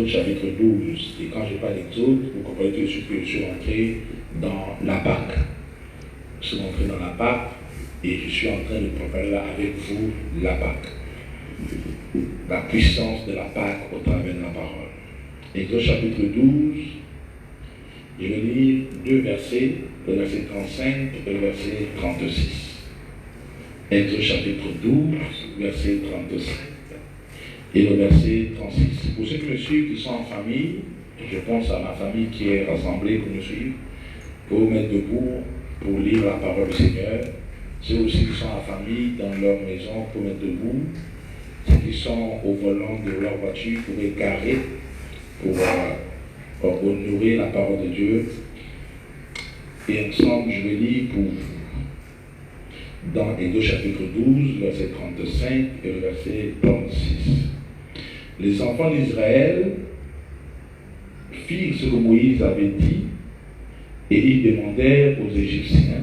Exode chapitre 12. Et quand je parle d'Exode, vous comprenez tout de suite que je suis entré dans la Pâque. Je suis entré dans la Pâque et je suis en train de préparer là avec vous la Pâque. La puissance de la Pâque au travers de la parole. Exode chapitre 12, je vais lire deux versets, le verset 35 et le verset 36. Exode chapitre 12, verset 35 et le verset 36. Pour ceux qui me suivent, qui sont en famille, je pense à ma famille qui est rassemblée pour me suivre, pour vous mettre debout pour lire la parole du Seigneur. Ceux aussi qui sont en famille, dans leur maison, pour mettre debout. Ceux qui sont au volant de leur voiture, pour être garés, pour honorer la parole de Dieu. Et ensemble, je vais lire pour vous. Dans Exode chapitre 12, verset 35 et le verset 36. Les enfants d'Israël firent ce que Moïse avait dit, et ils demandèrent aux Égyptiens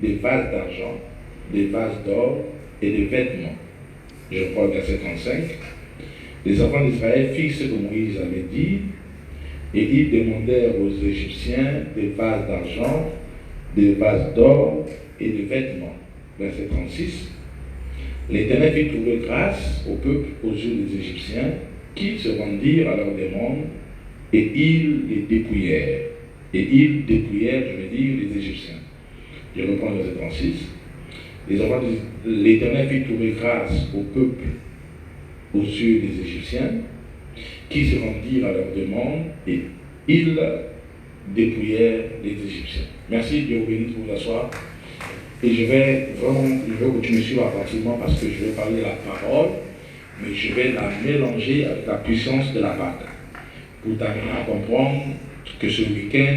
des vases d'argent, des vases d'or et des vêtements. Je reprends le verset 35. Les enfants d'Israël firent ce que Moïse avait dit, et ils demandèrent aux Égyptiens des vases d'argent, des vases d'or et des vêtements. Verset 36. L'Éternel fit trouver grâce au peuple aux yeux des Égyptiens, qui se rendirent à leur demande, et ils les dépouillèrent. Et ils dépouillèrent, je veux dire, les Égyptiens. Je reprends le verset 36. L'Éternel fit trouver grâce au peuple aux yeux des Égyptiens, qui se rendirent à leur demande, et ils dépouillèrent les Égyptiens. Merci, Dieu vous bénisse pour vous asseoir. Et je vais que tu me suives attentivement parce que je vais parler la parole, mais je vais la mélanger avec la puissance de la Pâque, pour t'amener à comprendre que ce week-end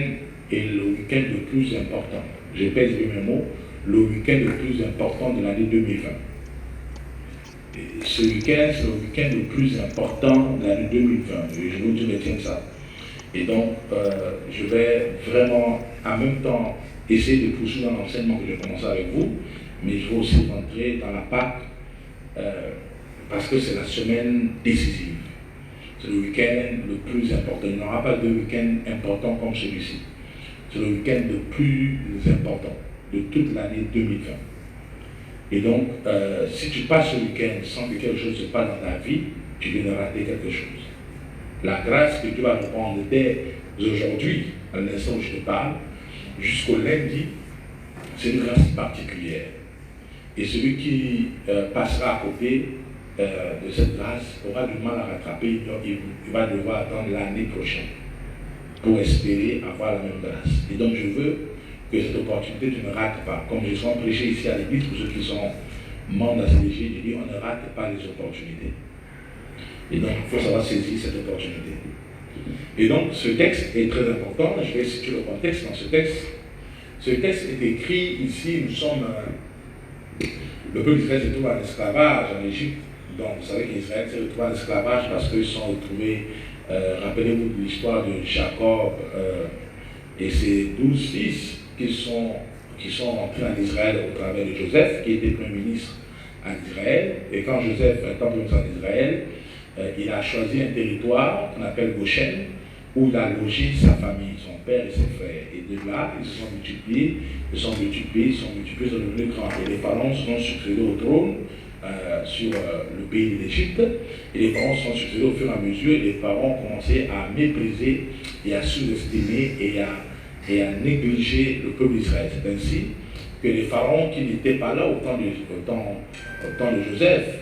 est le week-end le plus important. Je pèse mes mots, le week-end le plus important de l'année 2020. Et ce week-end, c'est le week-end le plus important de l'année 2020. Et je vous dis, retiens ça. Et donc, je vais vraiment, en même temps, essayer de poursuivre un enseignement que j'ai commencé avec vous, mais je vais aussi rentrer dans la Pâque parce que c'est la semaine décisive. C'est le week-end le plus important. Il n'y aura pas de week-end important comme celui-ci. C'est le week-end le plus important de toute l'année 2020. Et donc, si tu passes ce week-end sans que quelque chose se passe dans ta vie, tu viens de rater quelque chose. La grâce que Dieu va nous prendre dès aujourd'hui, à l'instant où je te parle, jusqu'au lundi, c'est une grâce particulière. Et celui qui passera à côté de cette grâce aura du mal à rattraper, donc il va devoir attendre l'année prochaine pour espérer avoir la même grâce. Et donc je veux que cette opportunité, tu ne rates pas. Comme je suis prêché ici à l'église, pour ceux qui sont membres de la CDG, je dis on ne rate pas les opportunités. Et donc il faut savoir saisir cette opportunité. Et donc ce texte est très important. Je vais situer le contexte dans ce texte. Ce texte est écrit ici, nous sommes... le peuple d'Israël se trouve en esclavage en Égypte. Donc vous savez qu'Israël se retrouve en esclavage parce qu'ils sont retrouvés, rappelez-vous de l'histoire de Jacob et ses 12 fils qui sont entrés en Israël au travers de Joseph, qui était premier ministre en Israël. Et quand Joseph est premier ministre en Israël, il a choisi un territoire qu'on appelle Goshen, où il a logé sa famille, son père et ses frères. Et de là, ils se sont multipliés, sont devenus grands. Et les pharaons se sont succédés au trône sur le pays de l'Égypte. Et les pharaons se sont succédés au fur et à mesure, et les pharaons ont commencé à mépriser et à sous-estimer et à négliger le peuple d'Israël. C'est ainsi que les pharaons qui n'étaient pas là au temps de Joseph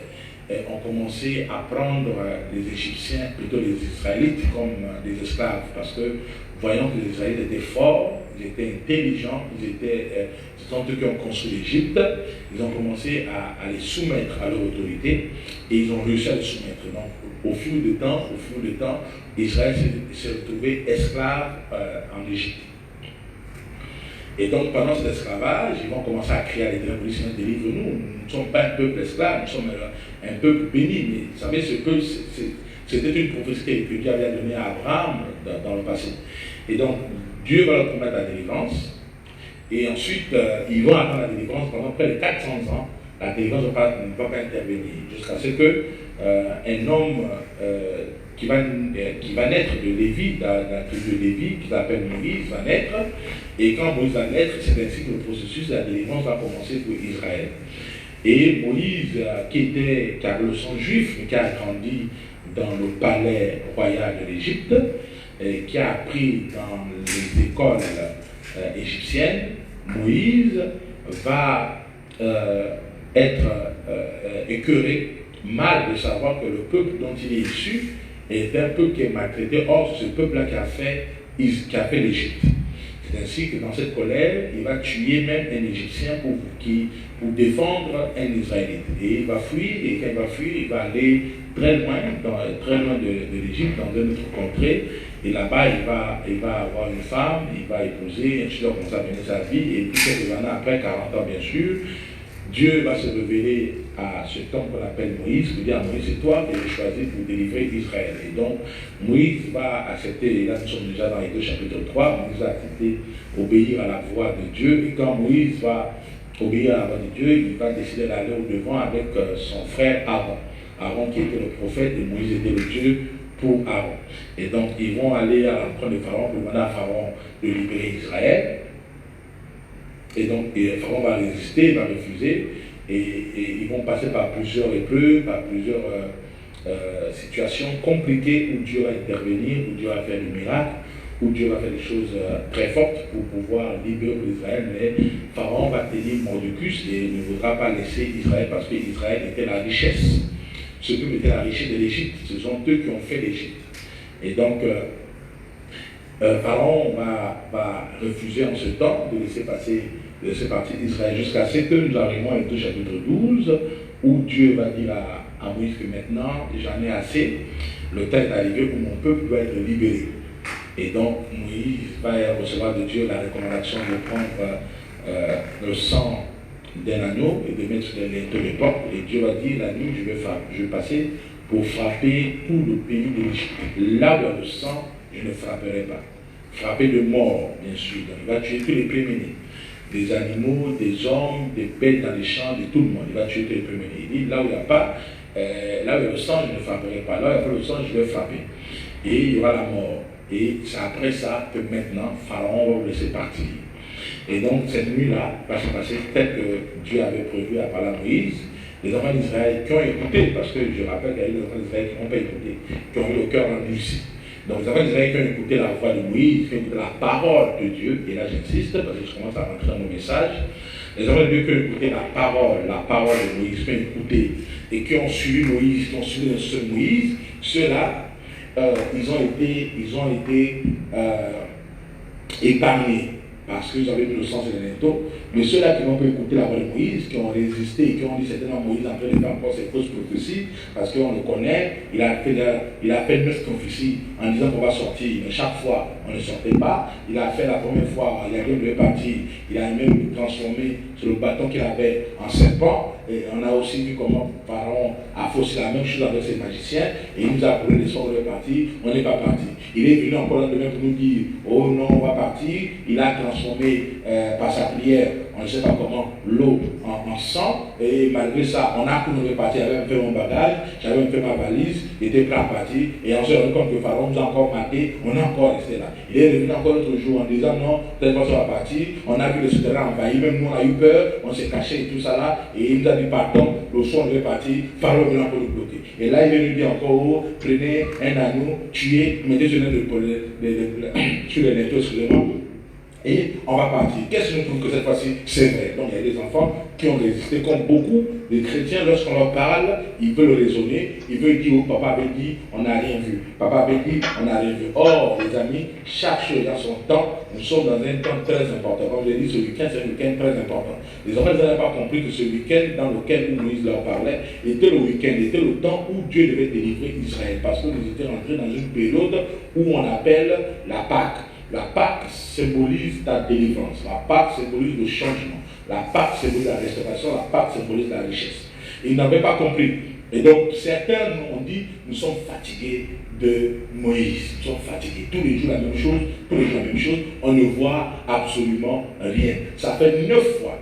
ont commencé à prendre les Égyptiens, plutôt les Israélites, comme des esclaves, parce que voyant que les Israélites étaient forts, ils étaient intelligents, ce sont eux qui ont construit l'Égypte, ils ont commencé à les soumettre à leur autorité, et ils ont réussi à les soumettre. Donc, au fil du temps, Israël s'est retrouvé esclave en Égypte. Et donc, pendant cet esclavage, ils vont commencer à crier à l'Éternel pour dire, Seigneur, délivre-nous. Nous ne sommes pas un peuple esclave, nous sommes un peuple béni. Mais vous savez, ce peuple, c'était une prophétie que Dieu avait donnée à Abraham dans le passé. Et donc, Dieu va leur promettre la délivrance. Et ensuite, ils vont attendre la délivrance pendant près de 400 ans. La délivrance ne va pas intervenir jusqu'à ce qu'un homme qui va naître de Lévi, dans la tribu de Lévi, qui s'appelle Moïse, va naître. Et quand Moïse va naître, c'est ainsi que le processus de la délivrance va commencer pour Israël. Et Moïse, qui avait le sang juif, mais qui a grandi dans le palais royal de l'Égypte, qui a appris dans les écoles égyptiennes, Moïse va être écœuré, mal de savoir que le peuple dont il est issu est un peuple qui est maltraité. Or, ce peuple-là qui a fait l'Égypte. C'est ainsi que dans cette colère, il va tuer même un Égyptien pour défendre un Israélite. Et il va fuir, et quand il va fuir, il va aller très loin de l'Égypte, dans une autre contrée. Et là-bas, il va avoir une femme, il va épouser, et ainsi commencer à mener sa vie. Et puis quelques années après, 40 ans bien sûr, Dieu va se révéler à cet homme qu'on appelle Moïse, pour dire à Moïse, c'est toi que j'ai choisi pour délivrer Israël. Et donc, Moïse va accepter, et là nous sommes déjà dans les 2 chapitres 3, Moïse va accepter obéir à la voix de Dieu. Et quand Moïse va obéir à la voix de Dieu, il va décider d'aller au-devant avec son frère Aaron. Aaron qui était le prophète et Moïse était le Dieu pour Aaron. Et donc, ils vont aller à l'encontre de Pharaon pour demander à Pharaon de libérer Israël. Et donc, Pharaon va résister, il va refuser, et ils vont passer par plusieurs épreuves, par plusieurs situations compliquées où Dieu va intervenir, où Dieu va faire des miracles, où Dieu va faire des choses très fortes pour pouvoir libérer Israël. Mais Pharaon va tenir Mordecus et ne voudra pas laisser Israël parce qu'Israël était la richesse. Ce peuple était la richesse de l'Égypte. Ce sont eux qui ont fait l'Égypte. Et donc, Pharaon va refuser en ce temps de laisser partir Israël jusqu'à ce que nous arrivons à 2 chapitre 12 où Dieu va dire à Moïse que maintenant j'en ai assez, le temps est arrivé où mon peuple doit être libéré. Et donc Moïse va recevoir de Dieu la recommandation de prendre le sang d'un agneau et de mettre sur les linteaux des portes. Et Dieu va dire la nuit je vais passer pour frapper tout le pays de l'Égypte. Là où il y a le sang, je ne frapperai pas. Frapper de mort, bien sûr. Donc, il va tuer tous les premiers-nés. Des animaux, des hommes, des bêtes dans les champs, de tout le monde. Il va tuer tous les premiers-nés. Il dit, là où il n'y a pas, là où il y a le sang, je ne frapperai pas. Là où il n'y a pas le sang, je vais frapper. Et il y aura la mort. Et c'est après ça que maintenant, Pharaon va vous laisser partir. Et donc, cette nuit-là va se passer tel que Dieu avait prévu à parler à Moïse. Les enfants d'Israël qui ont écouté, parce que je rappelle qu'il y a eu des enfants d'Israël qui n'ont pas écouté, qui ont eu le cœur endurci. Donc les enfants d'Israël qui ont écouté la voix de Moïse, qui ont écouté la parole de Dieu, et là j'insiste parce que je commence à rentrer dans mon message, les enfants de Dieu qui ont écouté la parole de Moïse, qui ont écouté et qui ont suivi Moïse, qui ont suivi ce Moïse, ceux-là, ils ont été épargnés. Parce qu'ils avaient mis le sang sur les linteaux. Mais ceux-là qui n'ont pas écouté la voix de Moïse, qui ont résisté et qui ont dit certainement Moïse en train de faire encore ses fausses prophéties, parce qu'on le connaît, il a fait 9 prophéties en disant qu'on va sortir, mais chaque fois on ne sortait pas. Il a fait la première fois, il a dit qu'on devait partir, il a même transformé sur le bâton qu'il avait en serpent. Et on a aussi vu comment Pharaon a faussé la même chose avec ses magiciens et il nous a appelé les soirs, on est parti, on n'est pas parti. Il est venu encore le lendemain pour nous dire, oh non, on va partir. Il a transformé par sa prière, on ne sait pas comment, l'eau en sang. Et malgré ça, on a pu nous repartir. J'avais même fait mon bagage, j'avais même fait ma valise, j'étais prêt à partir. Et on s'est rendu compte que Pharaon nous a encore maté, on est encore resté là. Il est revenu encore l'autre jour en disant non, peut-être qu'on va partir. On a vu le souterrain envahi, même nous on a eu peur, on s'est caché et tout ça là. Et il nous a dit pardon, le soir on devait partir, Pharaon vient encore nous bloquer. Et là il vient nous dire encore, oh, prenez un agneau, tuez, mettez sur les linteaux, excusez-moi. Et on va partir. Qu'est-ce que nous trouvons que cette fois-ci, c'est vrai? Donc il y a des enfants qui ont résisté, comme beaucoup de chrétiens, lorsqu'on leur parle, ils veulent raisonner, ils veulent dire, oh, papa avait dit, on n'a rien vu. Papa avait dit, on n'a rien vu. Or, les amis, chaque chose a son temps. Nous sommes dans un temps très important. Comme je l'ai dit, ce week-end, c'est un week-end très important. Les enfants n'avaient pas compris que ce week-end, dans lequel Moïse leur parlait, était le week-end, était le temps où Dieu devait délivrer Israël. Parce que nous étions rentrés dans une période où on appelle la Pâque. La Pâque symbolise la délivrance, la Pâque symbolise le changement, la Pâque symbolise la restauration, la Pâque symbolise la richesse. Ils n'avaient pas compris. Et donc certains ont dit, nous sommes fatigués de Moïse, nous sommes fatigués. Tous les jours la même chose, on ne voit absolument rien. Ça fait 9 fois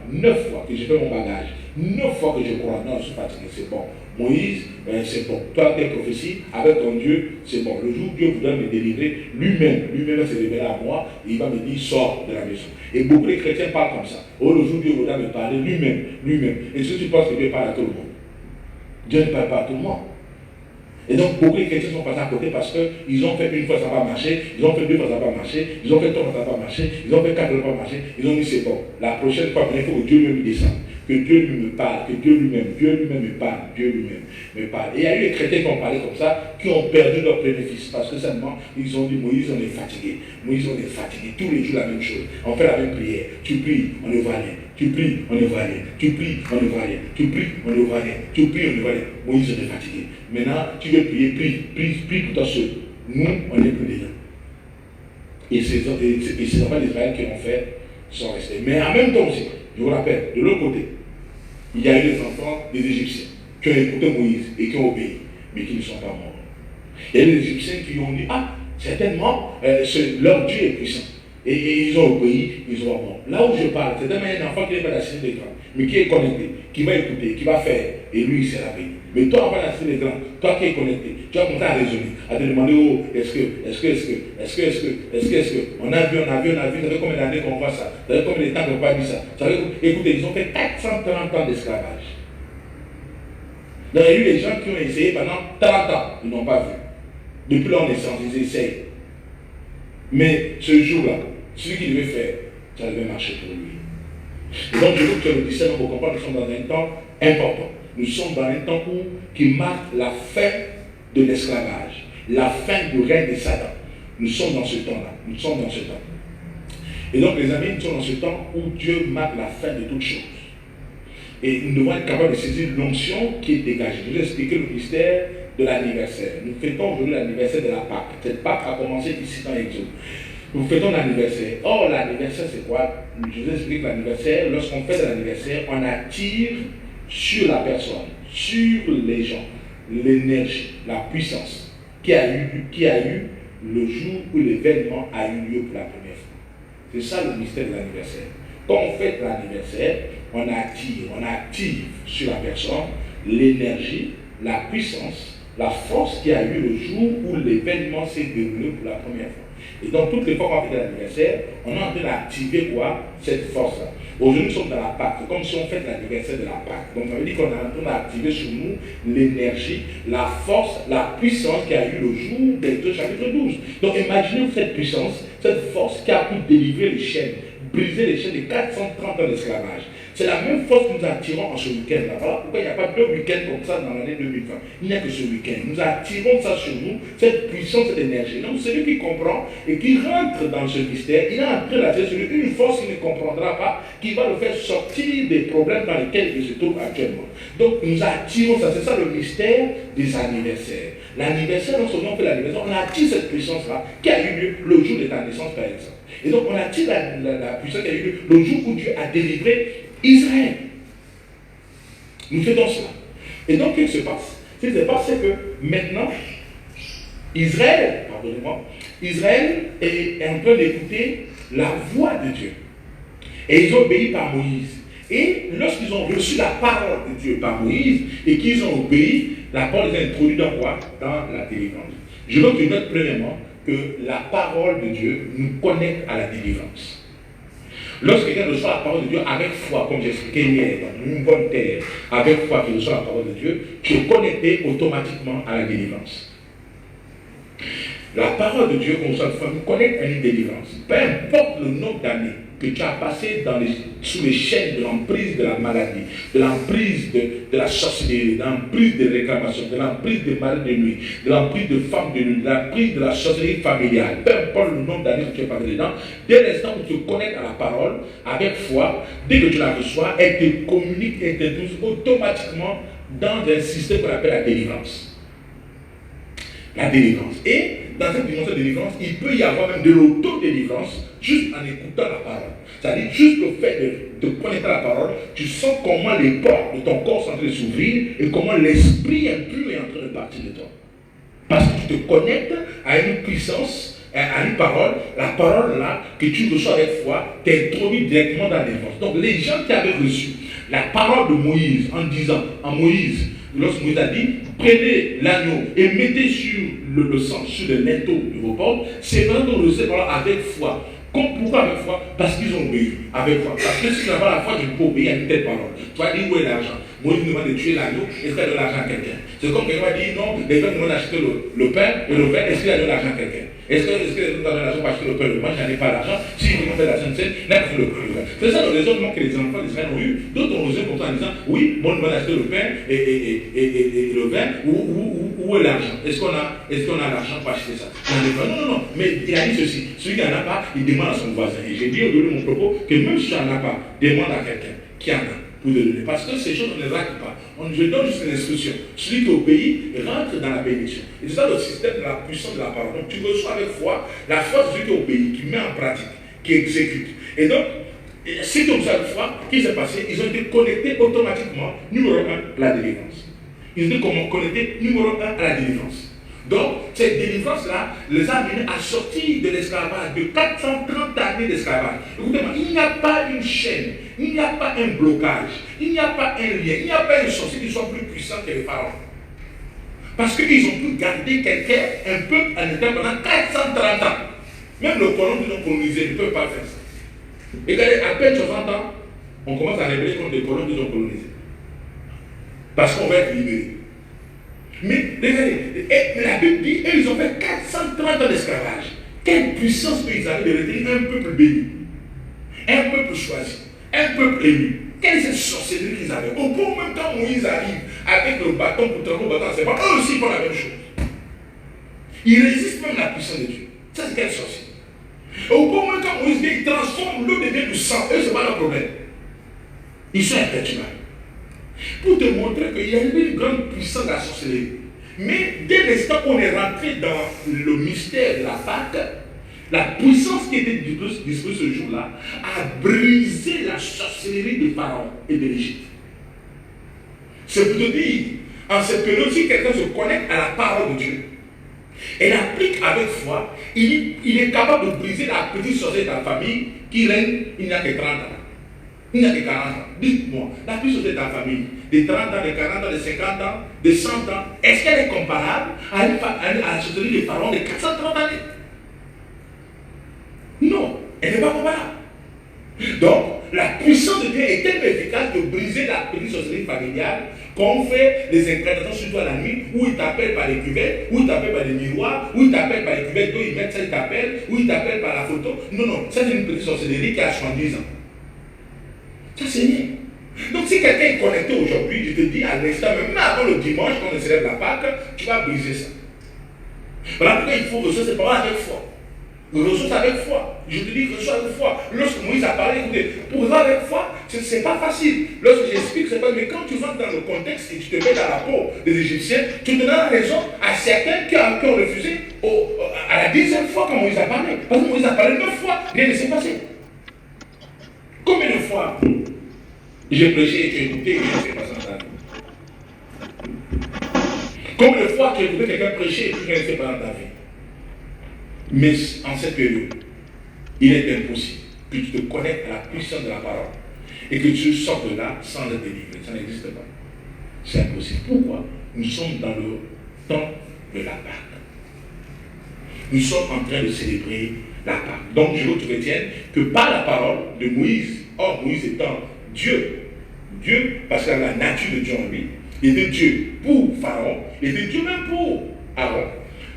que j'ai fait mon bagage, 9 fois que je crois, non, je suis fatigué, c'est bon. Moïse, c'est bon. Toi, tes prophéties, avec ton Dieu, c'est bon. Le jour où Dieu voudra me délivrer, lui-même va se révéler à moi, et il va me dire, sors de la maison. Et beaucoup de chrétiens parlent comme ça. Oh, le jour où Dieu voudra me parler, lui-même. Est-ce que tu penses que Dieu parle à tout le monde? Dieu ne parle pas à tout le monde. Et donc, beaucoup de chrétiens sont passés à côté parce qu'ils ont fait une fois, ça n'a pas marché, ils ont fait deux fois, ça n'a pas marché, ils ont fait trois fois, ça n'a pas marché, ils ont fait quatre fois, ça n'a pas marché, ils ont dit c'est bon. La prochaine fois, il faut que Dieu lui descende, que Dieu lui me parle, que Dieu lui-même me parle, Dieu lui-même me parle. Et il y a eu des chrétiens qui ont parlé comme ça, qui ont perdu leur bénéfice parce que seulement, ils ont dit Moïse, on est fatigué. Moïse, on est fatigué. Tous les jours, la même chose. On fait la même prière. Tu pries, on ne voit rien. Tu pries, on ne voit rien. Tu pries, on ne voit rien. Tu pries, on ne voit rien. Tu pries, on ne voit rien. Moïse, on est fatigué. Maintenant, tu veux prier, prie pour toi seul. Nous, on n'est plus dedans. Et ces enfants d'Israël qui ont fait sont restés. Mais en même temps aussi, je vous rappelle, de l'autre côté, il y a eu des enfants des Égyptiens qui ont écouté Moïse et qui ont obéi, mais qui ne sont pas morts. Il y a des Égyptiens qui ont dit, certainement, leur Dieu est puissant. Et ils ont obéi, ils sont morts. Là où je parle, c'est un enfant qui n'est pas la cité des grands, mais qui est connecté, qui va écouter, qui va faire, et lui, il sera béni. Mais toi, enfant de la cité des grands, toi qui es connecté, tu vas commencer à raisonner, à te demander, est-ce que, on a vu, ça fait combien d'années qu'on voit ça, ça fait combien de temps qu'on voit ça. Écoutez, ils ont fait 430 ans d'esclavage. Donc, il y a eu des gens qui ont essayé pendant 30 ans, ils n'ont pas vu. Depuis leur naissance, ils essayent. Mais ce jour-là, celui qui devait faire, ça devait marcher pour lui. Et donc, je veux que le discernement pour comprendre, nous sommes dans un temps important. Nous sommes dans un temps qui marque la fin de l'esclavage, la fin du règne de Satan. Nous sommes dans ce temps-là. Nous sommes dans ce temps. Et donc, les amis, nous sommes dans ce temps où Dieu marque la fin de toutes choses. Et nous devons être capables de saisir l'onction qui est dégagée. Je vous ai expliqué le mystère de l'anniversaire. Nous fêtons aujourd'hui l'anniversaire de la Pâque. Cette Pâque a commencé ici dans l'Exode. Nous fêtons l'anniversaire. Or, l'anniversaire, c'est quoi? Je vous explique l'anniversaire. Lorsqu'on fait de l'anniversaire, on attire sur la personne, sur les gens, l'énergie, la puissance qui a eu le jour où l'événement a eu lieu pour la première fois. C'est ça le mystère de l'anniversaire. Quand on fête l'anniversaire, on active sur la personne l'énergie, la puissance, la force qui a eu le jour où l'événement s'est déroulé pour la première fois. Et donc, toutes les fois qu'on fait l'anniversaire, on est en train d'activer quoi? Cette force-là. Aujourd'hui, nous sommes dans la Pâque. C'est comme si on fait l'anniversaire de la Pâque. Donc, ça veut dire qu'on est en train d'activer sur nous l'énergie, la force, la puissance qui a eu le jour d'Exode chapitre 12. Donc, imaginez cette puissance, cette force qui a pu délivrer les chaînes, briser les chaînes de 430 ans d'esclavage. C'est la même force que nous attirons en ce week-end-là. Voilà pourquoi il n'y a pas deux week-ends comme ça dans l'année 2020. Il n'y a que ce week-end. Nous attirons ça sur nous, cette puissance, cette énergie. Donc celui qui comprend et qui rentre dans ce mystère, il est en train d'attirer sur lui une force qu'il ne comprendra pas, qui va le faire sortir des problèmes dans lesquels il se trouve actuellement. Donc nous attirons ça. C'est ça le mystère des anniversaires. L'anniversaire, lorsqu'on fait l'anniversaire, on attire cette puissance-là qui a eu lieu le jour de ta naissance, par exemple. Et donc on attire la puissance qui a eu lieu le jour où Dieu a délivré Israël. Nous faisons cela. Et donc, qu'est-ce qui se passe? Ce qui se passe, c'est que maintenant, Israël est en train d'écouter la voix de Dieu. Et ils ont obéi par Moïse. Et lorsqu'ils ont reçu la parole de Dieu par Moïse et qu'ils ont obéi, la parole les a introduits dans quoi? Dans la délivrance. Je veux que tu notes premièrement que la parole de Dieu nous connecte à la délivrance. Lorsque quelqu'un reçoit la parole de Dieu avec foi, comme j'expliquais hier, dans une bonne terre, avec foi qui reçoit la parole de Dieu, tu es connecté automatiquement à la délivrance. La parole de Dieu qu'on reçoit de foi nous connecte à une délivrance. Peu importe le nombre d'années que tu as passé sous les chaînes de l'emprise de la maladie, de l'emprise de la sorcellerie, de l'emprise des réclamations, de l'emprise des maris de nuit, de l'emprise de femmes de nuit, de l'emprise de la sorcellerie familiale, peu importe le nombre d'années que tu as passé dedans, dès l'instant où tu te connectes à la parole, avec foi, dès que tu la reçois, elle te communique et t'introduit automatiquement dans un système qu'on appelle la délivrance. La délivrance. Et dans cette dimension de délivrance, il peut y avoir même de l'auto-délivrance juste en écoutant la parole. C'est-à-dire, juste le fait de connecter à la parole, tu sens comment les portes de ton corps sont en train de s'ouvrir et comment l'esprit impur est en train de partir de toi. Parce que tu te connectes à une puissance, à une parole, la parole là, que tu reçois avec foi, t'introduit directement dans la délivrance. Donc, les gens qui avaient reçu la parole de Moïse en disant à Moïse, lorsque Moïse a dit, prenez l'agneau et mettez sur le sang sur le linteau de vos portes, c'est vraiment le Seigneur avec foi. Pourquoi avec foi? Parce qu'ils ont obéi avec foi. Parce que si tu n'as pas la foi, tu ne peux obéir à une telle parole. Tu vas dire où est l'argent? Moïse nous demande de tuer l'agneau, est-ce qu'il a donné l'argent à quelqu'un? C'est comme quelqu'un va dire non, les gens nous demandent d'acheter le pain et le vin, est-ce qu'il a donné l'argent à quelqu'un? Est-ce que nous avons l'argent pour acheter le pain et le vin? Moi, je n'en ai pas l'argent. Si ils m'ont fait la Sainte Seine, n'a pas fait le pain et le vin. C'est ça le raisonnement que les enfants d'Israël ont eu. D'autres ont osé pour ça en disant oui, bon, nous demande d'acheter le pain et le vin, où est l'argent? Est-ce qu'on a l'argent pour acheter ça? Non. Mais il a dit ceci, celui qui n'en a pas, il demande à son voisin. Et j'ai dit au début de mon propos que même si tu n'en as pas, demande à quelqu'un qui en a pour te donner. Parce que ces choses, on ne les racle pas. Je donne juste une instruction. Celui qui obéit rentre dans la bénédiction. Et c'est ça le système de la puissance de la parole. Donc tu reçois avec foi, la foi de celui qui obéit, qui met en pratique, qui exécute. Et donc, ceux qui ont besoin de foi, qu'est-ce qui s'est passé? Ils ont été connectés automatiquement, numéro 1, à la délivrance. Ils ont été connectés, numéro 1, à la délivrance. Donc, cette délivrance-là les a amenés à sortir de l'esclavage, de 430 années d'esclavage. Écoutez-moi, il n'y a pas une chaîne, il n'y a pas un blocage, il n'y a pas un lien, il n'y a pas un sorcier qui soit plus puissant que les pharaons. Parce qu'ils ont pu garder quelqu'un, un peuple en état pendant 430 ans. Même le colon qu'ils ont colonisé ne peut pas faire ça. Et regardez, à peine 60 ans, on commence à révéler contre les colons qu'ils ont colonisés. Parce qu'on va être libéré. Mais regardez, la Bible dit, ils ont fait 430 ans d'esclavage. Quelle puissance qu'ils avaient de retenir un peuple béni, un peuple choisi, un peuple élu. Quelle est cette sorcellerie qu'ils avaient? Au point même quand Moïse arrive avec le bâton pour tremper le bâton, c'est pas eux aussi font la même chose. Ils résistent même à la puissance de Dieu. Ça, c'est quelle sorcellerie? Au point même quand Moïse dit, ils transforment l'eau devient du sang. Eux, c'est pas leur problème. Ils sont imperturbables. Pour te montrer qu'il y a une grande puissance de la sorcellerie. Mais dès l'instant où on est rentré dans le mystère de la Pâque, la puissance qui était disposée ce jour-là a brisé la sorcellerie des pharaons et de l'Égypte. C'est pour te dire, en cette période, si quelqu'un se connecte à la parole de Dieu et l'applique avec foi, il est capable de briser la petite sorcellerie de ta famille qui règne il n'y a que 30 ans. Il n'y a que 40 ans. Dites-moi, la puissance de ta famille, de 30 ans, de 40 ans, de 50 ans, de 100 ans, est-ce qu'elle est comparable à la sorcellerie des pharaons de 430 années? Non, elle n'est pas comparable. Donc, la puissance de Dieu est tellement efficace de briser la petite sorcellerie familiale qu'on fait des incantations surtout à la nuit, où ils t'appellent par les cuvettes, où ils t'appellent par les miroirs, où ils t'appellent par les cuvettes, d'où ils mettent ça, ils t'appellent, où ils t'appellent par la photo. Non, ça c'est une petite sorcellerie qui a 70 ans. Ça c'est rien. Donc si quelqu'un est connecté aujourd'hui, je te dis à l'instant, même avant le dimanche, quand on célèbre la Pâque, tu vas briser ça. Voilà pourquoi il faut recevoir ces paroles avec foi. Reçois avec foi. Je te dis, reçois avec foi. Lorsque Moïse a parlé, écoutez, pour recevoir avec foi, c'est pas facile. Lorsque j'explique, c'est pas. Mais quand tu rentres dans le contexte et tu te mets dans la peau des Égyptiens, tu donnes raison à certains qui ont refusé à la 10e fois quand Moïse a parlé. Parce que Moïse a parlé 9 fois, rien ne s'est passé. Combien de fois j'ai prêché et tu as écouté et rien ne s'est passé dans ta vie? Combien de fois tu as écouté quelqu'un prêcher et rien ne s'est passé dans ta vie? Mais en cette période, il est impossible que tu te connectes à la puissance de la parole et que tu sortes de là sans être délivré. Ça n'existe pas. C'est impossible. Pourquoi? Nous sommes dans le temps de la Pâque. Nous sommes en train de célébrer la Pâque. Donc, je te retiens que par la parole de Moïse, or Moïse étant Dieu, parce qu'il a la nature de Dieu en lui, il était Dieu pour Pharaon, il était Dieu même pour Aaron.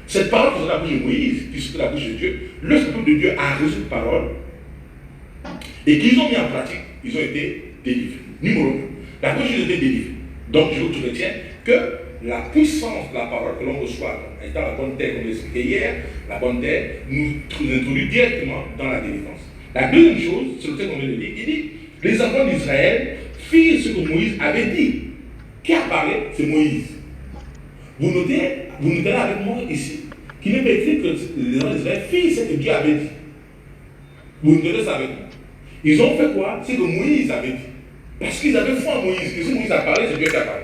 Cette parole qui est dans la bouche de Moïse, qui est dans la bouche de Dieu, le peuple de Dieu a reçu cette parole et qu'ils ont mis en pratique, ils ont été délivrés. Numéro 1, la bouche a été délivrée. Donc je vous retiens que la puissance de la parole que l'on reçoit, étant la bonne terre, comme je l'ai expliqué hier, la bonne terre nous introduit directement dans la délivrance. La deuxième chose, c'est le texte qu'on vient de dire, il dit, les enfants d'Israël firent ce que Moïse avait dit. Qui a parlé? C'est Moïse. Vous notez là avec moi ici, qu'il n'est pas écrit que les enfants d'Israël firent ce que Dieu avait dit. Vous notez ça avec moi. Ils ont fait quoi? C'est que Moïse avait dit. Parce qu'ils avaient foi en Moïse. Que si Moïse a parlé, c'est Dieu qui a parlé.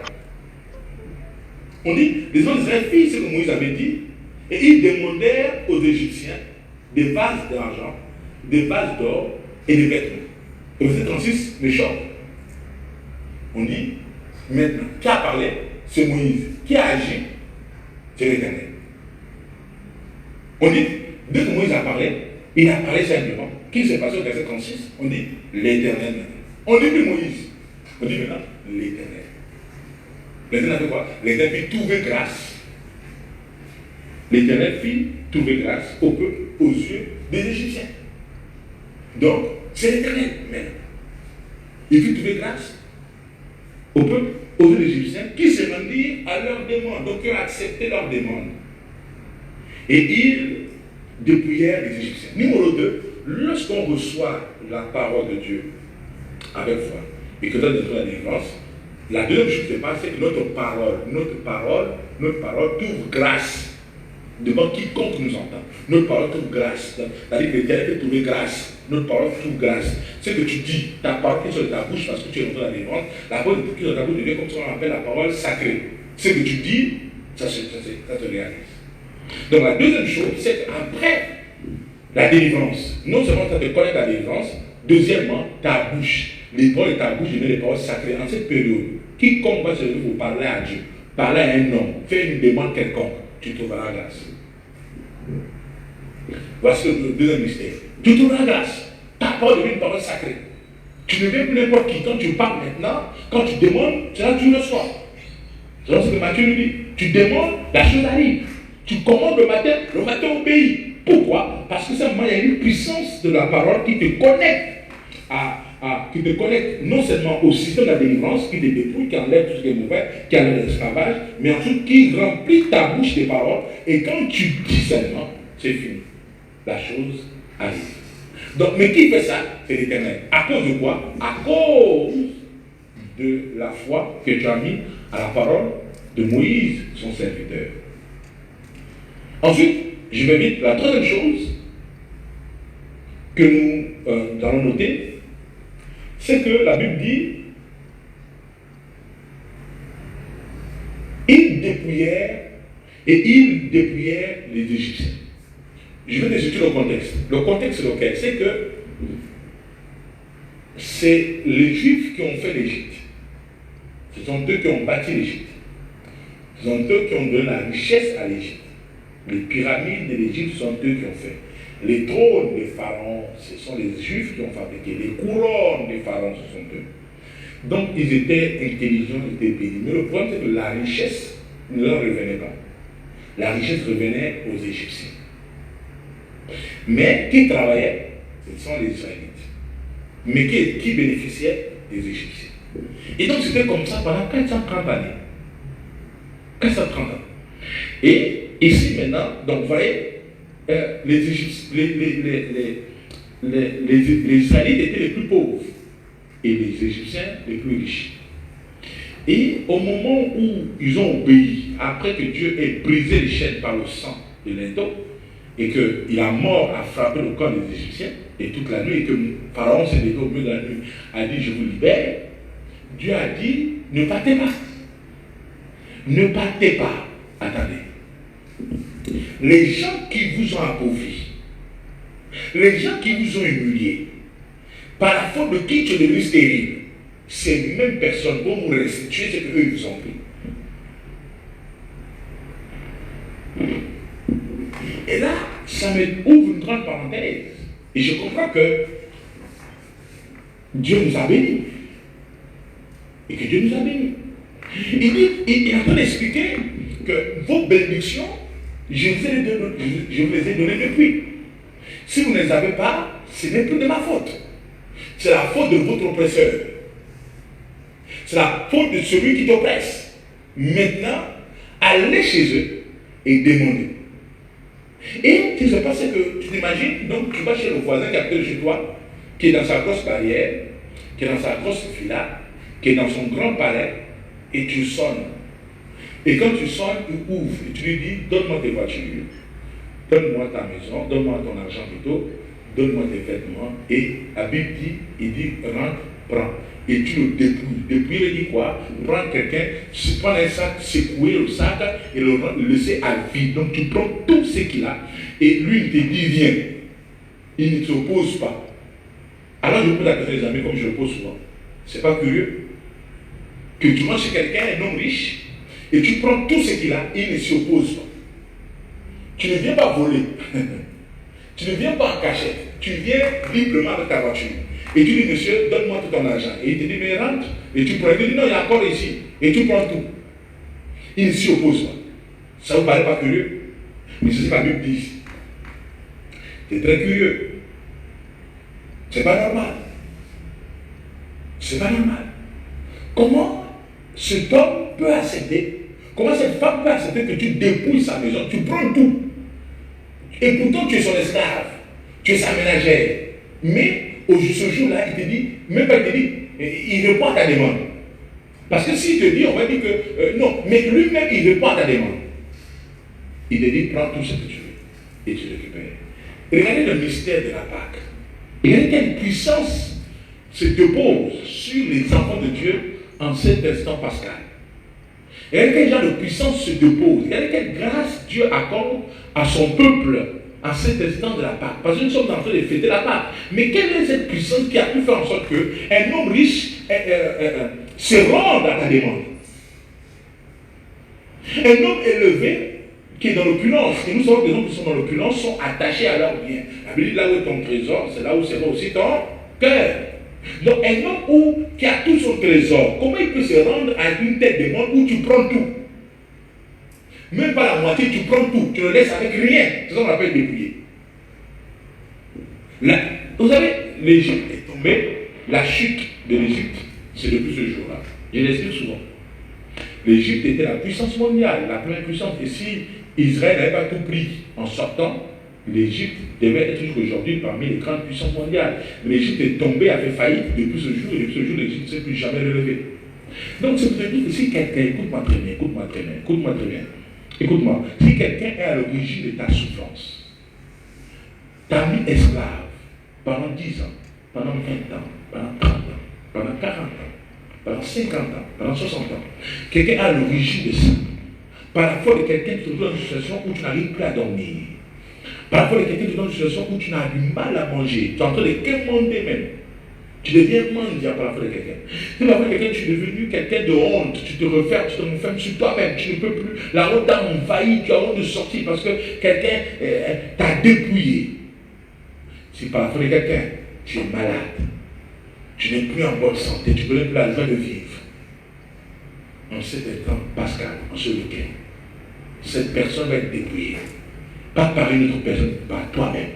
On dit, les enfants d'Israël firent ce que Moïse avait dit, et ils demandèrent aux Égyptiens des vases d'argent, des vases d'or et des vêtements. Et verset 36 me choque. On dit, maintenant, qui a parlé? c'est Moïse. Qui a agi? C'est l'Éternel. On dit, dès que Moïse a parlé, il a parlé simplement. Qu'est-ce qui s'est passé au verset 36? On dit l'Éternel. On dit plus Moïse. On dit maintenant l'Éternel. L'Éternel fait quoi? L'Éternel fit trouver grâce. L'Éternel fit trouver grâce au peuple, aux yeux des Égyptiens. Donc, c'est l'Éternel maintenant. Il fit trouver grâce au peuple, aux yeux des Égyptiens, qui se rendirent à leur demande. Donc, ils ont accepté leur demande. Et ils dépouillèrent les Égyptiens. Numéro 2, lorsqu'on reçoit la parole de Dieu avec foi et que donne la délivrance, la deuxième chose qui se passe, c'est que notre parole trouve grâce devant quiconque nous entend. Notre parole trouve grâce. C'est-à-dire que l'Éternel peut trouver grâce. Notre parole trouve grâce. Ce que tu dis, ta parole qui est sur ta bouche parce que tu es dans la délivrance, la parole qui est sur ta bouche devient comme ce qu'on appelle la parole sacrée. Ce que tu dis, ça se réalise. Donc la deuxième chose, c'est qu'après la délivrance, non seulement ça te connaît la délivrance, deuxièmement, ta bouche. Les paroles de ta bouche deviennent des paroles sacrées. En cette période, quiconque va se lever pour parler à Dieu, parler à un homme, faire une demande quelconque, tu trouveras grâce. Voici le deuxième mystère. Tu trouveras grâce. Ta parole devient une parole sacrée. Tu ne viens plus n'importe qui. Quand tu parles maintenant, quand tu demandes, c'est là que tu reçois. C'est ce que Matthieu nous dit. Tu demandes, la chose arrive. Tu commandes le matin obéit. Pourquoi? Parce que simplement il y a une puissance de la parole qui te connecte qui te connecte non seulement au système de la délivrance, qui te dépouille, qui enlève tout ce qui est mauvais, qui enlève l'esclavage, mais ensuite qui remplit ta bouche de paroles. Et quand tu dis seulement, c'est fini. La chose arrive. Donc, mais qui fait ça? C'est l'Éternel. À cause de quoi? À cause de la foi que tu as mis à la parole de Moïse, son serviteur. Ensuite, je vais vite. La troisième chose que nous allons noter, c'est que la Bible dit ils dépouillèrent les Égyptiens. Je vais t'expliquer le contexte. Le contexte, c'est lequel? C'est que c'est les Juifs qui ont fait l'Égypte. Ce sont eux qui ont bâti l'Égypte. Ce sont eux qui ont donné la richesse à l'Égypte. Les pyramides de l'Égypte sont eux qui ont fait. Les trônes des pharaons, ce sont les Juifs qui ont fabriqué. Les couronnes des pharaons, ce sont eux. Donc, ils étaient intelligents, ils étaient bénis. Mais le problème, c'est que la richesse ne leur revenait pas. La richesse revenait aux Égyptiens. Mais qui travaillait, ce sont les Israélites. Mais qui bénéficiait des Égyptiens. Et donc, c'était comme ça pendant 430 années. 430 ans. Et ici, maintenant, donc, vous voyez, les Israélites étaient les plus pauvres et les Égyptiens les plus riches. Et au moment où ils ont obéi, après que Dieu ait brisé les chaînes par le sang de l'Into, et qu'il a mort à frapper le corps des Égyptiens, et toute la nuit, et que Pharaon s'est levé au milieu de la nuit, a dit: je vous libère, Dieu a dit: ne partez pas. Ne partez pas. Attendez. Les gens qui vous ont appauvris, les gens qui vous ont humiliés, par la faute de qui tu es devenu stérile, ces mêmes personnes vont vous restituer ce qu'eux vous ont pris. Et là, ça me ouvre une grande parenthèse. Et je comprends que Dieu nous a bénis. Et que Dieu nous a bénis. Il est en train d'expliquer que vos bénédictions, je vous les ai données depuis. Si vous ne les avez pas, ce n'est plus de ma faute. C'est la faute de votre oppresseur. C'est la faute de celui qui t'oppresse. Maintenant, allez chez eux et demandez. Et ce qui se passe, c'est que tu t'imagines, donc tu vas chez le voisin qui est à côté de chez toi, qui est dans sa grosse barrière, qui est dans sa grosse villa, qui est dans son grand palais, et tu sonnes. Et quand tu sonnes, tu ouvres et tu lui dis: donne-moi tes voitures, donne-moi ta maison, donne-moi ton argent plutôt, donne-moi tes vêtements. Et la Bible dit, il dit: rentre, prends. Et tu le dépouilles. Dépouiller veut dire quoi? Prendre quelqu'un, prendre un sac, secouer le sac et le laisser à vide. Donc tu prends tout ce qu'il a et lui il te dit: viens. Il ne s'oppose pas. Alors je pose la question, les amis, comme je le pose souvent. C'est pas curieux que tu vas chez quelqu'un, un homme riche, et tu prends tout ce qu'il a, il ne s'y oppose pas. Tu ne viens pas voler. Tu ne viens pas en cachette. Tu viens librement avec ta voiture. Et tu dis, monsieur, donne-moi tout ton argent. Et il te dit, mais rentre. Et tu prends. Il te dit, non, il y a encore ici. Et tu prends tout. Il ne s'y oppose pas. Ça vous paraît pas curieux? Mais c'est ce que la Bible dit. C'est très curieux. C'est pas normal. C'est pas normal. Comment cet homme peut accepter, comment cette femme peut accepter que tu dépouilles sa maison, tu prends tout. Et pourtant tu es son esclave, tu es sa ménagère. Mais ce jour-là, il te dit, même pas il te dit, il répond à ta demande. Parce que s'il te dit, on va dire que non, mais lui-même il répond à ta demande. Il te dit, prends tout ce que tu veux et tu récupères. Regardez le mystère de la Pâque. Regardez quelle puissance se dépose sur les enfants de Dieu en cet instant pascal. Regardez quel genre de puissance se dépose. Regardez quelle grâce Dieu accorde à son peuple en cet instant de la Pâque. Parce que nous sommes en train de fêter la Pâque. Mais quelle est cette puissance qui a pu faire en sorte qu'un homme riche se rende à ta demande? Un homme élevé qui est dans l'opulence, et nous savons que les hommes qui sont dans l'opulence sont attachés à leur bien. La Bible dit, là où est ton trésor, c'est là où sera aussi ton cœur. Donc un homme qui a tout son trésor, comment il peut se rendre à une telle demande où tu prends tout? Même pas la moitié, tu prends tout, tu le laisses avec rien. C'est ça qu'on appelle dépouiller. Vous savez, l'Égypte est tombée, la chute de l'Égypte, c'est depuis ce jour-là. Je l'explique souvent. L'Égypte était la puissance mondiale, la première puissance. Et si Israël n'avait pas tout pris en sortant, l'Égypte devait être aujourd'hui parmi les grandes puissances mondiales. L'Égypte est tombée, a fait faillite depuis ce jour, et depuis ce jour, l'Égypte ne s'est plus jamais relevée. Donc, c'est pour te dire que si quelqu'un, écoute-moi très bien, écoute-moi, si quelqu'un est à l'origine de ta souffrance, t'as mis esclave pendant 10 ans, pendant 20 ans, pendant 30 ans, pendant 40 ans, pendant 50 ans, pendant 60 ans, quelqu'un est à l'origine de ça, par la foi de quelqu'un qui te trouve dans une situation où tu n'arrives plus à dormir, par la foi de quelqu'un qui te trouve dans une situation où tu n'as du mal à manger, tu es en train de quémander même. Tu deviens mendiant par la foi de quelqu'un. Si par la foi de quelqu'un, tu es devenu quelqu'un de honte, tu te refermes, tu te renfermes sur toi-même, tu ne peux plus. La honte t'a envahi, tu as honte de sortir parce que quelqu'un t'a dépouillé. Si par la foi de quelqu'un, tu es malade, tu n'es plus en bonne santé, tu ne connais plus la joie de vivre. En cet instant, Pascal, en ce week-end, cette personne va être dépouillée. Pas par une autre personne, par toi-même.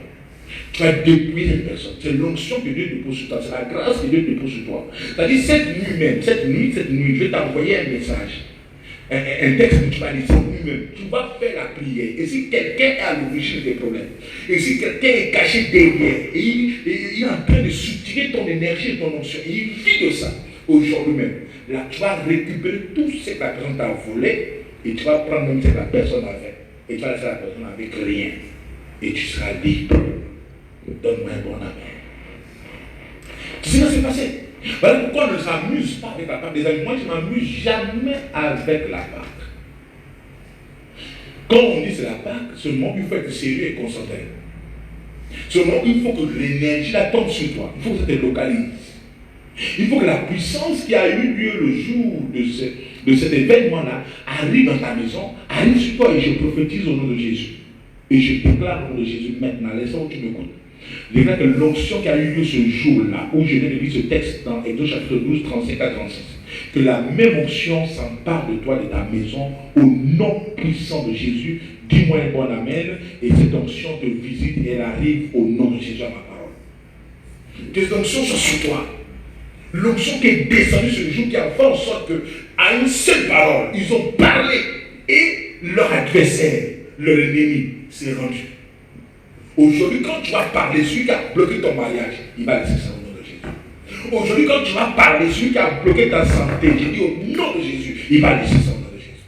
Tu vas dépouiller cette personne. C'est l'onction que Dieu dépose sur toi. C'est la grâce que Dieu dépose sur toi. C'est-à-dire, cette nuit même, cette nuit, je vais t'envoyer un message. Un texte que tu vas lire cette nuit même. Tu vas faire la prière. Et si quelqu'un est à l'origine des problèmes, et si quelqu'un est caché derrière, et il est en train de soutirer ton énergie et ton onction, et il vit de ça, aujourd'hui même, là, tu vas récupérer tout ce que la personne t'a volé, et tu vas prendre même ce que la personne avait. Et tu vas laisser la personne avec rien. Et tu seras libre. Donne-moi un bon amen. Tu sais ce qui s'est passé? Voilà pourquoi on ne s'amuse pas avec la Pâque. Les amis, moi je ne m'amuse jamais avec la Pâque. Quand on dit c'est la Pâque, seulement il faut être sérieux et concentré. Seulement il faut que l'énergie la tombe sur toi. Il faut que ça te localise. Il faut que la puissance qui a eu lieu le jour de cet événement-là arrive dans ta maison, arrive sur toi, et je prophétise au nom de Jésus. Et je déclare au nom de Jésus maintenant, laisse-moi où tu m'écoutes. Je déclare que l'onction qui a eu lieu ce jour-là, où je viens de lire ce texte dans Exode chapitre 12, 35 à 36, que la même onction s'empare de toi, de ta maison, au nom puissant de Jésus. Dis-moi un bon amen, et cette onction te visite et elle arrive au nom de Jésus à ma parole. Tes onctions sont sur toi. L'onction qui est descendue ce jour, qui a fait en sorte qu'à une seule parole, ils ont parlé et leur adversaire, leur ennemi, s'est rendu. Aujourd'hui, quand tu vas parler, celui qui a bloqué ton mariage, il va laisser ça au nom de Jésus. Aujourd'hui, quand tu vas parler, celui qui a bloqué ta santé, j'ai dit au nom de Jésus, il va laisser ça au nom de Jésus.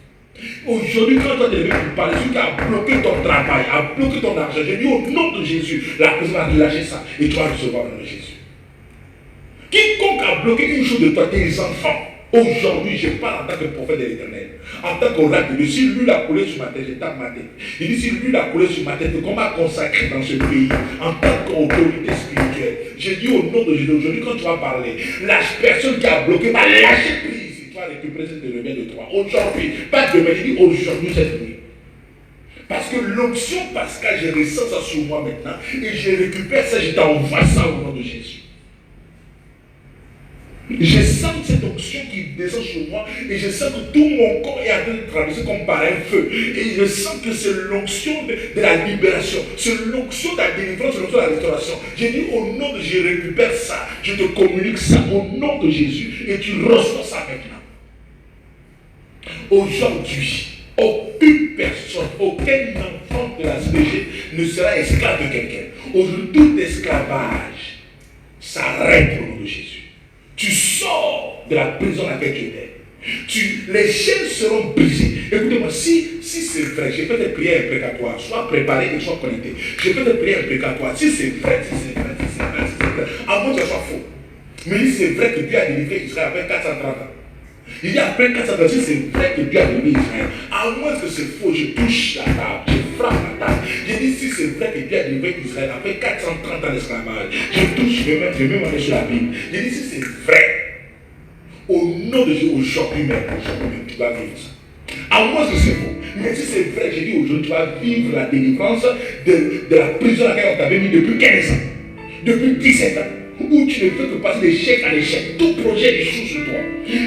Aujourd'hui, quand tu vas te lever pour parler, celui qui a bloqué ton travail, a bloqué ton argent, j'ai dit au nom de Jésus, la personne va lâcher ça et tu vas recevoir au nom de Jésus. Quiconque a bloqué une chose de toi, tes enfants, aujourd'hui, je parle en tant que prophète de l'Éternel, en tant qu'oracle, si lui l'a coulé sur ma tête, je tape ma tête. Il dit, si lui l'a coulé sur ma tête, qu'on m'a consacré dans ce pays, en tant qu'autorité spirituelle, j'ai dit au nom de Jésus, aujourd'hui, quand tu vas parler, la personne qui a bloqué va lâcher prise, tu vas récupérer cette lumière de toi. Aujourd'hui, pas demain, il dit aujourd'hui, cette nuit. Parce que l'onction pascale, je ressens ça sur moi maintenant et je récupère ça, je t'envoie ça au nom de Jésus. Je sens cette onction qui descend sur moi et je sens que tout mon corps est en train de traverser comme par un feu. Et je sens que c'est l'onction de la libération, c'est l'onction de la délivrance, c'est l'onction de la restauration. J'ai dit au nom de Jésus, je récupère ça, je te communique ça au nom de Jésus et tu reçois ça maintenant. Aujourd'hui, aucune personne, aucun enfant de la CDG ne sera esclave de quelqu'un. Aujourd'hui, tout esclavage s'arrête au nom de Jésus. Tu sors de la prison dans laquelle tu étais. Les chaînes seront brisées. Écoutez-moi, si c'est vrai, je fais des prières imprécatoires, sois préparé et sois connecté. Je fais des prières imprécatoires. Si c'est vrai, à moins que ce soit faux. Mais si c'est vrai que Dieu a délivré Israël après 430 ans. Il dit après 430 ans, si c'est vrai que Dieu a délivré Israël, à moins que c'est faux, je touche la table, je frappe la table. J'ai dit si c'est vrai que Dieu a délivré Israël après 430 ans d'esclavage, je touche, je vais même aller sur la Bible. J'ai dit si c'est vrai, au nom de Dieu, aujourd'hui même, tu vas vivre ça. À moins que c'est faux. Mais si c'est vrai, j'ai dit aujourd'hui, tu vas vivre la délivrance de la prison à laquelle on t'avait mis depuis 15 ans, depuis 17 ans. Où tu ne peux que passer d'échec à l'échec. Tout projet échoue sur toi.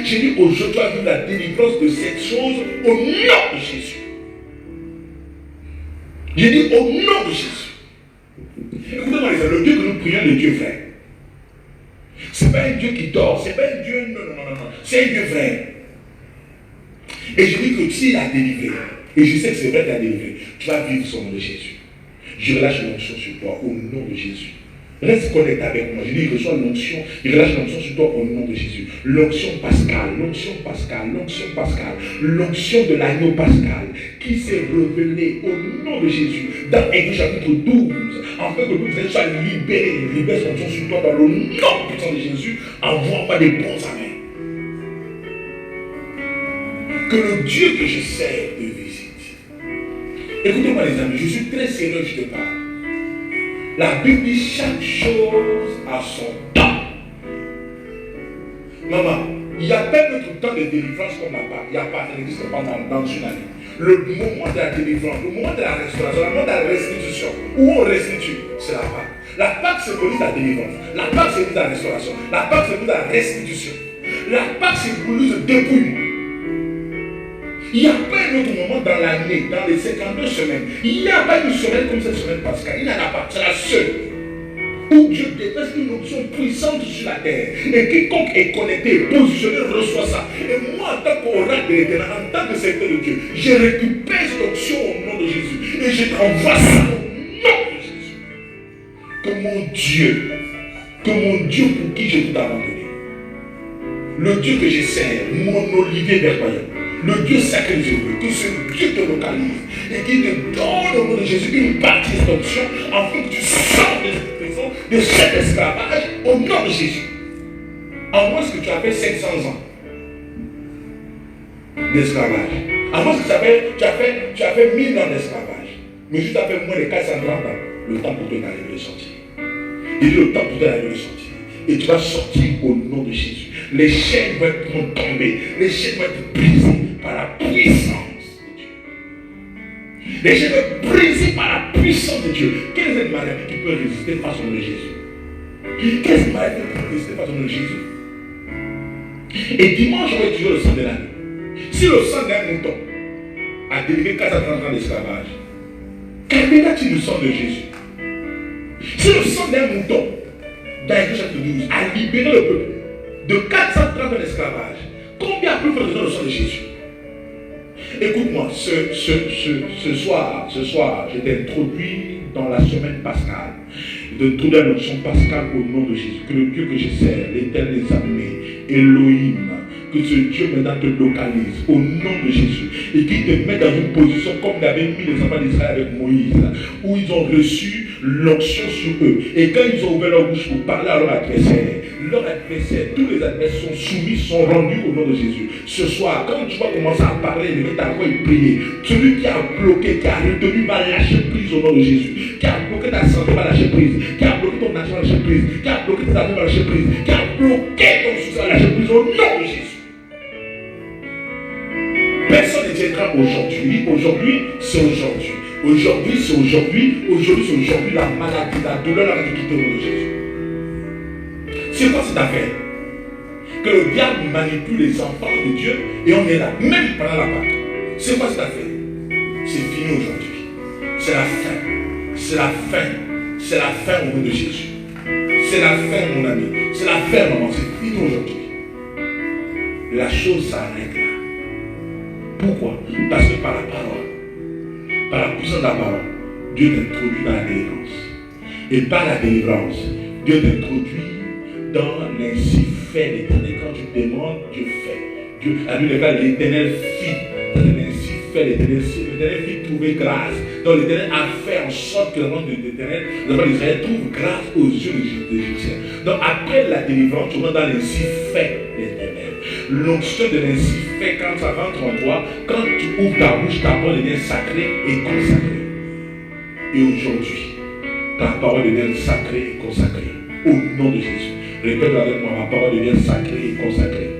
J'ai dit aujourd'hui, tu vas vivre la délivrance de cette chose au nom de Jésus. J'ai dit au nom de Jésus. Écoutez-moi les amis, le Dieu que nous prions, le Dieu vrai. Ce n'est pas un Dieu qui dort, ce n'est pas un Dieu, non. C'est un Dieu vrai. Et je dis que s'il a délivré, et je sais que c'est vrai qu'il a délivré, tu vas vivre son nom de Jésus. Je relâche l'onction sur toi au nom de Jésus. Reste connecté avec moi. Je dis, reçois l'onction. Je relâche l'onction sur toi au nom de Jésus. L'onction pascale, l'onction pascale, l'onction pascale, l'onction de l'agneau pascal qui s'est révélée au nom de Jésus dans Hébreux chapitre 12. Afin que nous soyons libérés. Libère cette onction sur toi dans le nom puissant de Jésus. Envoie-moi des bons amens. Que le Dieu que je sers te visite. Écoutez-moi les amis, je suis très sérieux, je te parle. La Bible dit chaque chose a son temps. Maman, il n'y a pas d'autre temps de délivrance comme la Pâque. Il n'y a pas, ça n'existe pas dans une année. Le moment de la délivrance, le moment de la restauration, le moment de la restitution, où on restitue, c'est la Pâque. La Pâque symbolise la délivrance. La Pâque symbolise la restauration. La Pâque symbolise la restitution. La Pâque symbolise le dépouillement. Il n'y a pas un autre moment dans l'année, dans les 52 semaines. Il n'y a pas une semaine comme cette semaine pascale. Il n'y en a pas. C'est la seule. Où Dieu déverse une onction puissante sur la terre. Et quiconque est connecté, positionné, reçoit ça. Et moi, en tant qu'oracle de l'Éternel, en tant que serviteur de Dieu, je récupère cette onction au nom de Jésus. Et je t'envoie ça au nom de Jésus. Que mon Dieu pour qui j'ai tout abandonné, le Dieu que je sers, mon Olivier verdoyant, le Dieu sacré de Dieu, que ce Dieu te localise et qu'il te donne au nom de Jésus une partie de cette onction afin que tu sortes de cette prison, de cet esclavage au nom de Jésus. À moins que tu as fait 500 ans d'esclavage, à moins que tu as fait 1000 ans d'esclavage, mais juste après moins de 430 ans, le temps pour toi d'arriver de sortir. Il dit le temps pour toi d'arriver de sortir. Et tu vas sortir au nom de Jésus. Les chaînes vont tomber, les chaînes vont être brisées par la puissance de Dieu. Les chaînes vont être brisées par la puissance de Dieu. Quelle est cette maladie qui peut résister face au nom de Jésus? Quelle est cette maladie qui peut résister face au nom de Jésus? Et dimanche, on va étudier le sang de l'année. Si le sang d'un mouton a délivré 430 ans d'esclavage, qu'en est-il du sang de Jésus? Si le sang d'un mouton, dans Hébreux chapitre 12, a libéré le peuple de 430 ans d'esclavage, combien plus fort le sang de Jésus? Écoute-moi, ce soir, je t'introduis dans la semaine pascale. Je t'introduis dans la notion pascale au nom de Jésus. Que le Dieu que je sers, l'Éternel des armées, Elohim, que ce Dieu maintenant te localise au nom de Jésus et qu'il te mette dans une position comme l'avaient mis les enfants d'Israël avec Moïse, où ils ont reçu l'onction sur eux. Et quand ils ont ouvert leur bouche pour parler à leur adversaire, tous les adversaires sont soumis, sont rendus au nom de Jésus. Ce soir, quand tu vas commencer à parler, lever ta voix et prier, celui qui a bloqué, qui a retenu, va lâcher prise au nom de Jésus. Qui a bloqué ta santé, va lâcher prise. Qui a bloqué ton argent, va lâcher prise. Qui a bloqué tes amis, va lâcher prise. Qui a bloqué ton succès, va lâcher prise au nom de Jésus. là aujourd'hui. Aujourd'hui, c'est aujourd'hui. Aujourd'hui, c'est aujourd'hui. Aujourd'hui, c'est aujourd'hui. La maladie, la douleur, la maladie quitte au nom de Jésus. C'est quoi cette affaire? Que le diable manipule les enfants de Dieu et on est là, même pendant la Pâque. C'est quoi cette affaire? C'est fini aujourd'hui. C'est la fin. C'est la fin. C'est la fin au nom de Jésus. C'est la fin, mon ami. C'est la fin, maman. C'est fini aujourd'hui. La chose s'arrête là. Pourquoi? Parce que par la parole, par la puissance de la parole, Dieu t'introduit dans la délivrance. Et par la délivrance, Dieu t'introduit dans l'ainsi fait l'éternel. Quand tu demandes, Dieu fait. Dieu, la Bible dit l'éternel fit. L'ainsi fait l'éternel. L'éternel fit trouver grâce. Donc l'éternel a fait en sorte que le nom de l'éternel, le nom d'Israël, trouve grâce aux yeux des Égyptiens. Donc après la délivrance, tu rentres dans l'ainsi fait l'éternel. L'onction de l'ainsi fait, quand ça rentre en toi, quand tu ouvres ta bouche, ta parole devient sacrée et consacrée. Et aujourd'hui, ta parole devient sacrée et consacrée. Au nom de Jésus. Répète avec moi, ma parole devient sacrée et consacrée.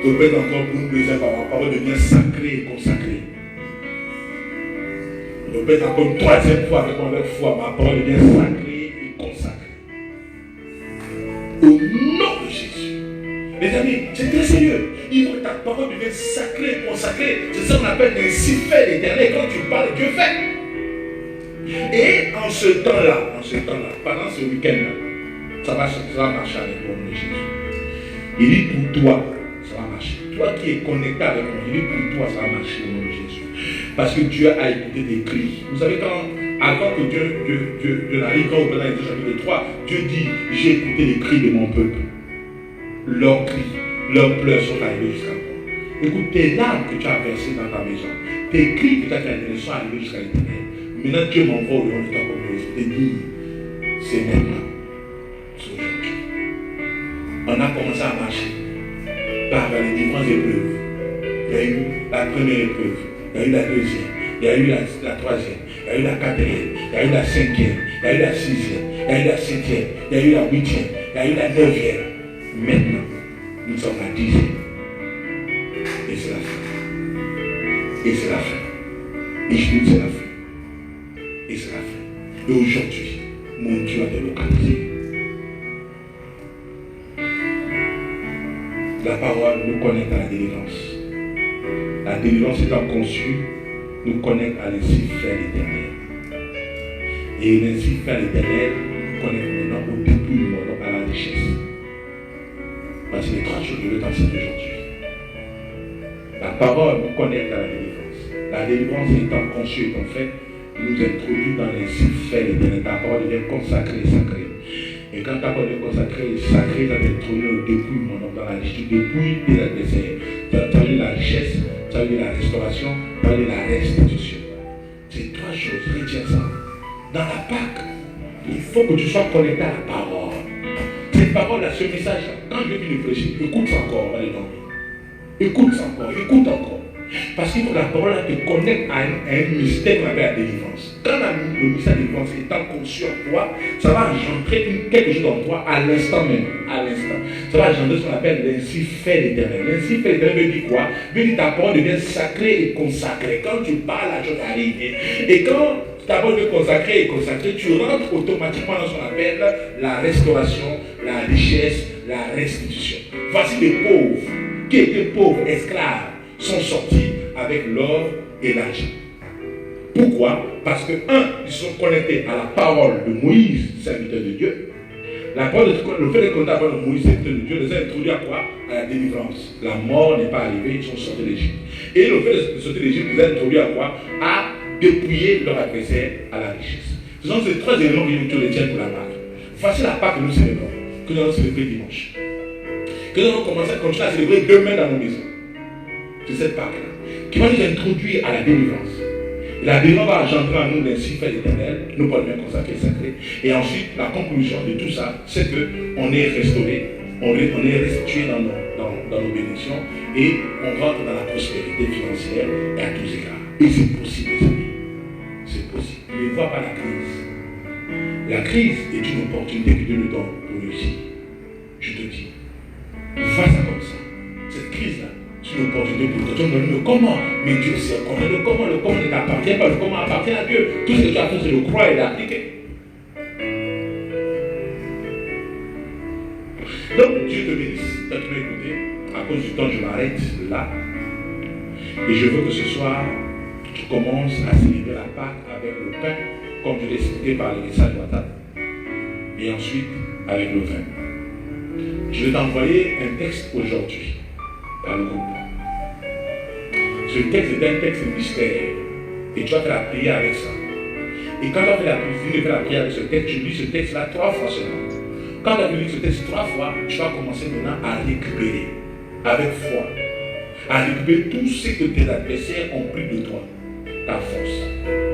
Répète encore pour une deuxième fois, ma parole devient sacrée et consacrée. Répète encore une troisième fois avec moi, ma parole devient sacrée et consacrée. Au nom de Jésus. Les amis, c'est très sérieux. Il faut que ta parole devienne sacrée et consacrée. C'est ça qu'on appelle ainsi fait l'éternel. Quand tu parles, Dieu fait. Et en ce temps-là, pendant ce week-end-là, ça va marcher avec le nom de Jésus. Il dit pour toi, ça va marcher. Toi qui es connecté avec moi, il dit pour toi, ça va marcher au nom de Jésus. Parce que Dieu a écouté tes cris. Vous savez, avant que Dieu n'arrive, quand vous prenez le chapitre 3, Dieu dit, j'ai écouté les cris de mon peuple. Leurs cris, leurs pleurs sont arrivés jusqu'à moi. Écoute, tes larmes que tu as versées dans ta maison, tes cris que tu as fait sont arrivés jusqu'à l'éternel. Maintenant, Dieu m'envoie au devant de ta communauté. Je te dis, c'est maintenant. C'est aujourd'hui. On a commencé à marcher par les différentes épreuves. Il y a eu la première épreuve, il y a eu la deuxième, il y a eu la troisième, il y a eu la quatrième, il y a eu la cinquième, il y a eu la sixième, il y a eu la septième, il y a eu la huitième, il y a eu la neuvième. Maintenant, nous sommes à 10e. Et c'est la fin. Et c'est la fin. Et je dis c'est la fin. Et c'est la fin. Et aujourd'hui, mon Dieu a délocalisé. La parole nous connecte à la délivrance. La délivrance étant conçue, nous connecte à l'ainsi fait l'éternel. Et l'ainsi fait l'éternel nous connecte maintenant au dépouillement, donc à la richesse. Voici les trois choses que je veux t'enseigner aujourd'hui. La parole nous connecte à la délivrance. La délivrance étant conçue, étant faite, nous introduit dans l'ainsi fait l'éternel. Ta parole devient consacrée et sacrée. Et quand ta parole devient consacrée et sacrée, ça t'introduit dans le dépouillement, donc dans la richesse. Tu dépouilles tes adversaires. Tu as eu la richesse, tu as eu la restauration, tu as eu la restitution. C'est trois choses. Retiens ça. Dans la Pâque, il faut que tu sois connecté à la parole. Cette parole, ce message, quand je viens de prêcher, écoute ça encore, on va aller dormir. Écoute ça encore, écoute encore. Parce qu'il faut que la parole te connecte à un mystère qu'on appelle la délivrance. Quand le mystère de délivrance étant conçu en toi, ça va engendrer quelque chose en toi à l'instant même. À l'instant. Ça va engendrer ce qu'on appelle l'ainsi fait l'éternel. L'ainsi fait l'éternel veut dire quoi? Veut dire que ta parole devient sacrée et consacrée. Quand tu parles, la chose arrive. Et quand ta parole devient consacrée et consacrée, tu rentres automatiquement dans ce qu'on appelle la restauration, la richesse, la restitution. Voici les pauvres qui étaient pauvres, esclaves, sont sortis avec l'or et l'argent. Pourquoi? Parce que, ils sont connectés à la parole de Moïse, serviteur de Dieu. Le fait d'être connecté à la parole de Moïse, serviteur de Dieu, les a introduits à quoi? À la délivrance. La mort n'est pas arrivée, ils sont sortis d'Égypte. Et le fait de sortir d'Égypte les a introduits à quoi? À dépouiller leur adversaire à la richesse. Ce sont ces trois éléments que nous retiennent pour la Pâque. Voici la Pâque que nous célébrons, que nous allons célébrer dimanche. Que nous allons continuer à célébrer demain dans nos maisons. C'est cette Pâque-là qui va nous introduire à la délivrance. Et la délivrance va engendrer en nous l'ainsi fait l'éternel, nous parlons bien consacré, sacré. Et ensuite, la conclusion de tout ça, c'est qu'on est restauré, on est restitué dans nos bénédictions et on rentre dans la prospérité financière et à tous égards. Et c'est possible, les amis. C'est possible. Ne vois pas la crise. La crise est une opportunité que Dieu nous donne pour réussir. Je te dis, fais ça comme ça. Cette crise-là, c'est une opportunité pour toi. Tu donné le comment. Mais Dieu sait connaît le comment. Le comment ne t'appartient pas. Le comment appartient à Dieu. Tout ce que tu as fait, c'est le croire et l'appliquer. Donc, Dieu te bénisse. Quand tu m'as écouté, à cause du temps, je m'arrête là. Et je veux que ce soir, tu commences à célébrer la Pâque avec le pain, comme je l'ai expliqué par le message WhatsApp. Et ensuite, avec le vin. Je vais t'envoyer un texte aujourd'hui, par le groupe. Ce texte est un texte mystère. Et tu vas faire la prière avec ça. Et quand tu as fini de faire la prière avec ce texte, tu lis ce texte-là 3 fois seulement. Quand tu as fini ce texte 3 fois, tu vas commencer maintenant à récupérer, avec foi, à récupérer tout ce que tes adversaires ont pris de toi. Ta force,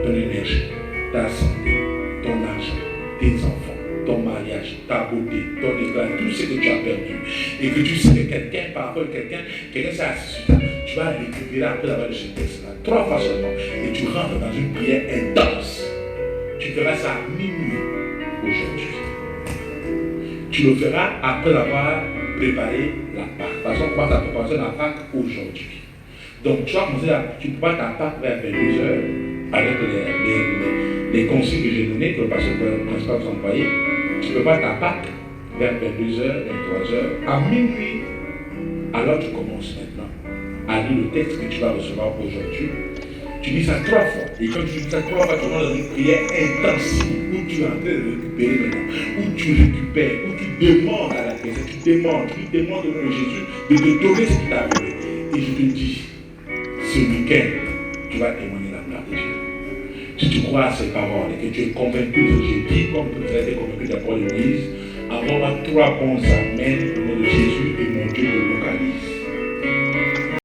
ton énergie, ta santé, ton argent, tes enfants, ton mariage, ta beauté, ton éclat, tout ce que tu as perdu. Et que tu sais que quelqu'un, par rapport à quelqu'un s'est assis sur toi, tu vas récupérer après avoir lu ce texte-là 3 fois seulement. Et tu rentres dans une prière intense. Tu feras ça à minuit aujourd'hui. Tu le feras après avoir préparé la Pâque. Parce qu'on commence à préparer la Pâque aujourd'hui. Donc tu vas commencer tu prépares ta Pâque vers 22h avec les consignes que j'ai données, que le pasteur principal vous a envoyé. Tu prépares ta Pâque vers 22h, 23h, à minuit. Alors tu commences maintenant à lire le texte que tu vas recevoir aujourd'hui. Tu dis ça 3 fois. Et quand tu dis ça 3 fois, tu rentres dans une prière intensive où tu es en train de récupérer maintenant, où tu récupères, où tu demandes à la personne, tu demandes au nom de Jésus de te donner ce qu'il t'a donné. Et je te dis, ce week-end, tu vas témoigner la gloire de Dieu. Si tu crois à ces paroles et que tu es convaincu de ce que j'ai dit, comme vous avez été convaincu de la parole de l'Église, envoie-moi 3 bons amens au nom de Jésus et mon Dieu te localise.